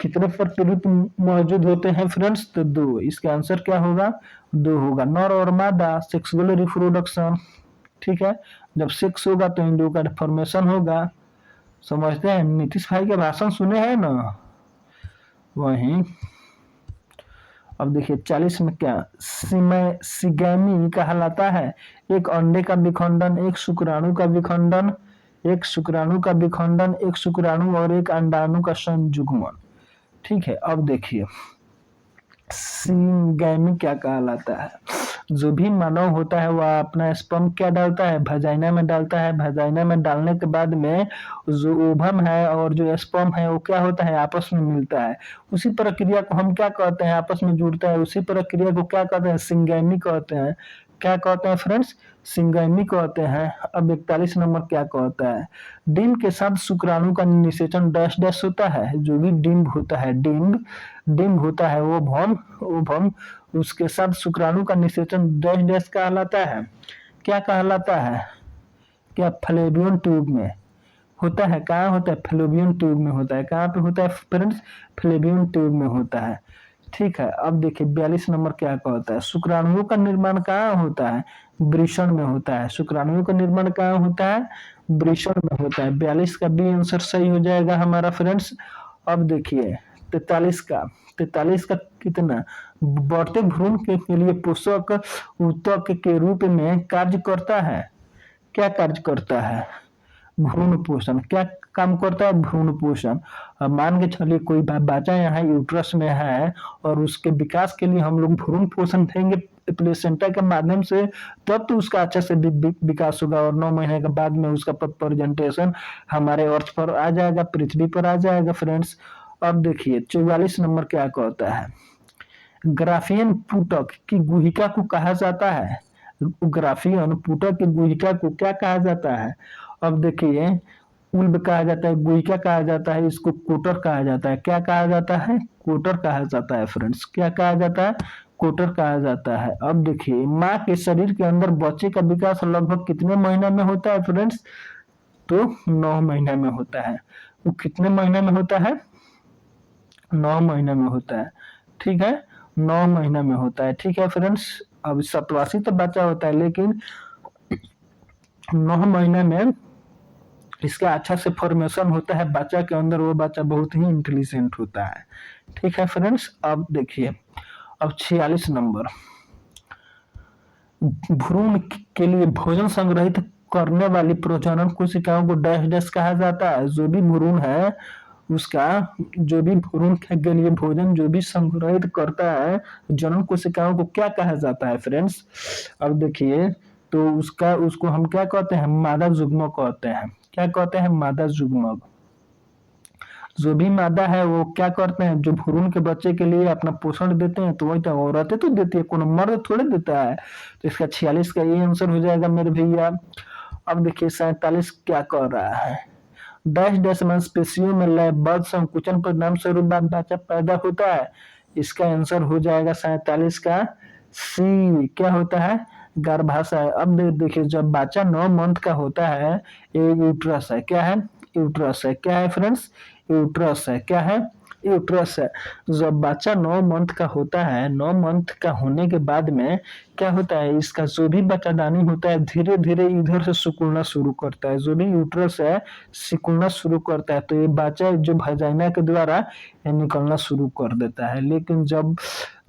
कितने प्रतिरूप मौजूद होते हैं फ्रेंड्स? तो 2। इसका आंसर क्या होगा? 2 होगा। नर और मादा, सेक्सुअल रिप्रोडक्शन। ठीक है, जब सेक्स होगा तो इन लोगों का फॉर्मेशन होगा। समझते हैं? नीतीश भाई के भाषण सुने हैं ना? वही। अब देखिए 40 में क्या? सिगैमी कहलाता है? एक अंडे का विखंडन, एक शुक्राणु का विखंडन, एक शुक्राणु और एक अंडाणु का संयुग्मन। ठीक है, अब देखिए सिगैमी क्या कहलाता है? जो भी मानव होता है वह अपना स्पर्म क्या डालता है? वजाइना में डालता है। वजाइना में डालने के बाद में जो ओवम है और जो स्पर्म है वो क्या होता है? आपस में मिलता है। उसी प्रक्रिया को हम क्या कहते हैं? आपस में जुड़ता है। उसी प्रक्रिया को क्या कहते हैं? सिगैमी कहते हैं। क्या कहते हैं फ्रेंड्स? सिगैमी कहते हैं। अब 41 नंबर क्या कहता है? डिम्ब के साथ शुक्राणु का निषेचन डैश डैश होता है। जो भी डिम्ब होता है, डिम्ब होता है ओवम, उसके साथ शुक्राणु का निषेचन डैश डैश कहलाता है। क्या कहलाता है? क्या फैलोपियन ट्यूब में होता है? कहाँ होता है? फैलोपियन ट्यूब में होता है। कहाँ पे होता है फ्रेंड्स? फैलोपियन ट्यूब में होता है। ठीक है, अब देखिए 42 नंबर क्या कहता है? शुक्राणुओं का निर्माण कहाँ होता है? वृषण में होता है। शुक्राणुओं का निर्माण कहाँ होता है? वृषण में होता है। 42 का बी आंसर सही हो जाएगा हमारा फ्रेंड्स। अब देखिए 43 का कितना? बढ़ते भ्रूण के लिए पोषक ऊतक के रूप में कार्य करता है। क्या कार्य करता है? भ्रूण पोषण क्या काम करता है? भ्रूण पोषण। अब मान के चलिए कोई बच्चा यहाँ यूट्रस में है और उसके विकास के लिए हम लोग भ्रूण पोषण देंगे प्लेसेंटा के माध्यम से, तब तो उसका अच्छा से विकास होगा और 9 महीने के बाद में उसका प्रेजेंटेशन हमारे अर्थ पर आ जाएगा, पृथ्वी पर आ जाएगा फ्रेंड्स। अब देखिए 44 नंबर क्या कहता है? ग्राफियन पुटक की गुहिका को कहा जाता है। ग्राफियन पुटक की गुहिका को क्या कहा जाता है? अब देखिए उल्ब कहा जाता है, गुहिका कहा जाता है, इसको कोटर कहा जाता है। क्या कहा जाता है? कोटर कहा जाता है फ्रेंड्स। क्या कहा जाता है? कोटर कहा जाता है। अब देखिए माँ के शरीर के अंदर बच्चे का विकास लगभग कितने महीने में होता है फ्रेंड्स? तो 9 महीने में होता है। वो कितने महीने में होता है? 9 महीने में होता है। ठीक है, 9 महीने में होता है। ठीक है फ्रेंड्स, अब 87 तो बच्चा होता है, लेकिन 9 महीने में इसका अच्छा से फॉर्मेशन होता है बच्चा के अंदर, वो बच्चा बहुत ही इंटेलिजेंट होता है। ठीक है फ्रेंड्स, अब देखिए अब 46 नंबर, भ्रूण के लिए भोजन संग्रहित करने वाली प्रजनन कोशिकाओं को डैश डैश कहा जाता है। जो भी भ्रूण है उसका, जो भी भ्रूण के लिए भोजन जो भी संग्रहित करता है जनन कोशिकाओं को क्या कहा जाता है फ्रेंड्स? अब देखिए तो उसको हम क्या कहते हैं? मादा जुग्मक कहते हैं। क्या कहते हैं? मादा जुग्मक। जो भी मादा है वो क्या करते हैं? जो भ्रूण के बच्चे के लिए अपना पोषण देते हैं, तो वही तो औरतें तो देती है, कोनो मर्द थोड़े देता है। तो इसका 46 का ये आंसर हो जाएगा मेरे भैया। अब देखिए 47 क्या कह रहा है? डैश डैश मांसपेशियों में लयबद्ध संकुचन परिणाम स्वरूप बच्चा पैदा होता है। इसका आंसर हो जाएगा 47 का सी। क्या होता है? गर्भाशय। अब देखिए जब बच्चा 9 मंथ का होता है, ये यूट्रस है। क्या है? यूट्रस है। क्या है फ्रेंड्स? यूट्रस है। क्या है? यूट्रस है। जब बच्चा 9 मंथ का होता है, 9 मंथ का होने के बाद में क्या होता है? इसका जो भी बच्चादानी होता है धीरे धीरे इधर से सिकुड़ना शुरू करता है। जो भी यूट्रस है सिकुड़ना शुरू करता है, तो ये बच्चा जो वजाइना के द्वारा ये निकलना शुरू कर देता है। लेकिन जब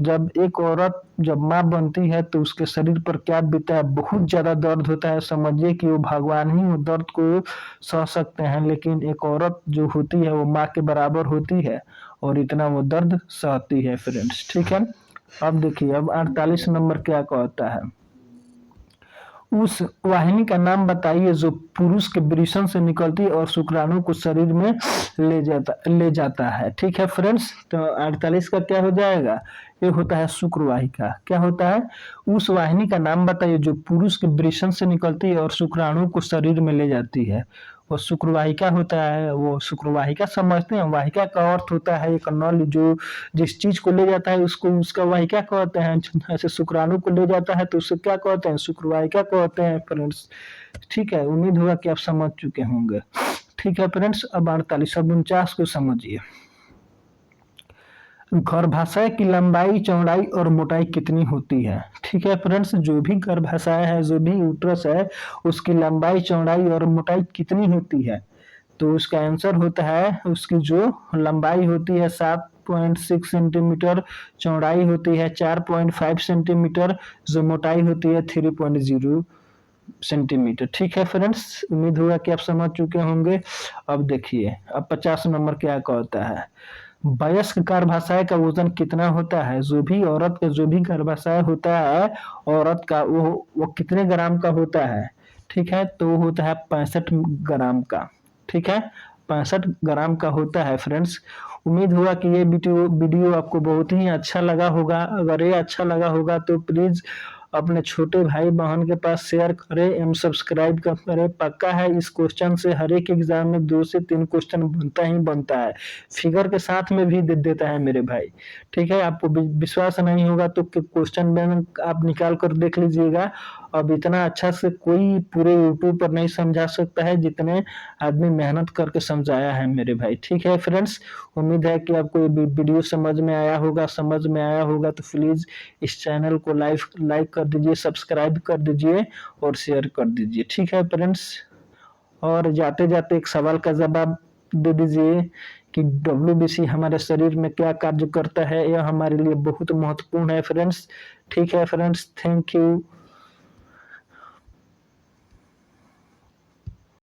जब एक औरत जब माँ बनती है तो उसके शरीर पर क्या बीतता है? बहुत ज्यादा दर्द होता है। समझिए कि वो भगवान ही वो दर्द को सह सकते हैं, लेकिन एक औरत जो होती है वो माँ के बराबर होती है और इतना वो दर्द सहती है फ्रेंड्स। ठीक है, अब देखिए अब 48 नंबर क्या कहता है? उस वाहिनी का नाम बताइए जो पुरुष के वृषण से निकलती है और शुक्राणु को शरीर में ले जाता है। ठीक है फ्रेंड्स, तो 48 का क्या हो जाएगा? ये होता है शुक्रवाहिका। क्या होता है? उस वाहिनी का नाम बताइए जो पुरुष के वृषण से निकलती है और शुक्राणु को शरीर में ले जाती है। वो शुक्रवाहिका होता है। वो शुक्रवाहिका समझते हैं? वाहिका का अर्थ होता है एक नल जो जिस चीज को ले जाता है उसको उसका वाहिका कहते हैं। ऐसे शुक्राणु को ले जाता है तो उसे क्या कहते हैं? शुक्रवाहिका कहते हैं फ्रेंड्स। ठीक है, उम्मीद होगा कि आप समझ चुके होंगे। ठीक है फ्रेंड्स, अब 48 अब 49 को समझिए। गर्भाशय की लंबाई, चौड़ाई और मोटाई कितनी होती है? ठीक है फ्रेंड्स, जो भी गर्भाशय है, जो भी यूट्रस है, उसकी लंबाई, चौड़ाई और मोटाई कितनी होती है? तो उसका आंसर होता है, उसकी जो लंबाई होती है 7.6 सेंटीमीटर, चौड़ाई होती है 4.5 सेंटीमीटर, जो मोटाई होती है 3.0 सेंटीमीटर। ठीक है फ्रेंड्स, उम्मीद होगा कि आप समझ चुके होंगे। अब देखिए अब 50 नंबर क्या कहता है? वयस्क गर्भाशय का वजन कितना होता है? जो भी औरत का जो भी गर्भाशय होता है औरत का, वो कितने ग्राम का होता है? ठीक है, तो वो होता है 65 ग्राम का। ठीक है, 65 ग्राम का होता है फ्रेंड्स। उम्मीद हुआ कि ये वीडियो आपको बहुत ही अच्छा लगा होगा। अगर ये अच्छा लगा होगा तो प्लीज अपने छोटे भाई बहन के पास शेयर करें एवं सब्सक्राइब करें। पक्का है इस क्वेश्चन से हर एक एग्जाम में 2 से 3 क्वेश्चन बनता ही बनता है, फिगर के साथ में भी दे देता है मेरे भाई। ठीक है, आपको विश्वास नहीं होगा तो क्वेश्चन बैंक आप निकाल कर देख लीजिएगा। अब इतना अच्छा से कोई पूरे यूट्यूब पर नहीं समझा सकता है जितने आदमी मेहनत करके समझाया है मेरे भाई। ठीक है फ्रेंड्स, उम्मीद है कि आपको ये वीडियो समझ में आया होगा। तो प्लीज इस चैनल को लाइक कर दीजिए, सब्सक्राइब कर दीजिए और शेयर कर दीजिए। ठीक है फ्रेंड्स, और जाते जाते एक सवाल का जवाब दे दीजिए कि WBC हमारे शरीर में क्या कार्य करता है। यह हमारे लिए बहुत महत्वपूर्ण है फ्रेंड्स। ठीक है फ्रेंड्स, थैंक यू।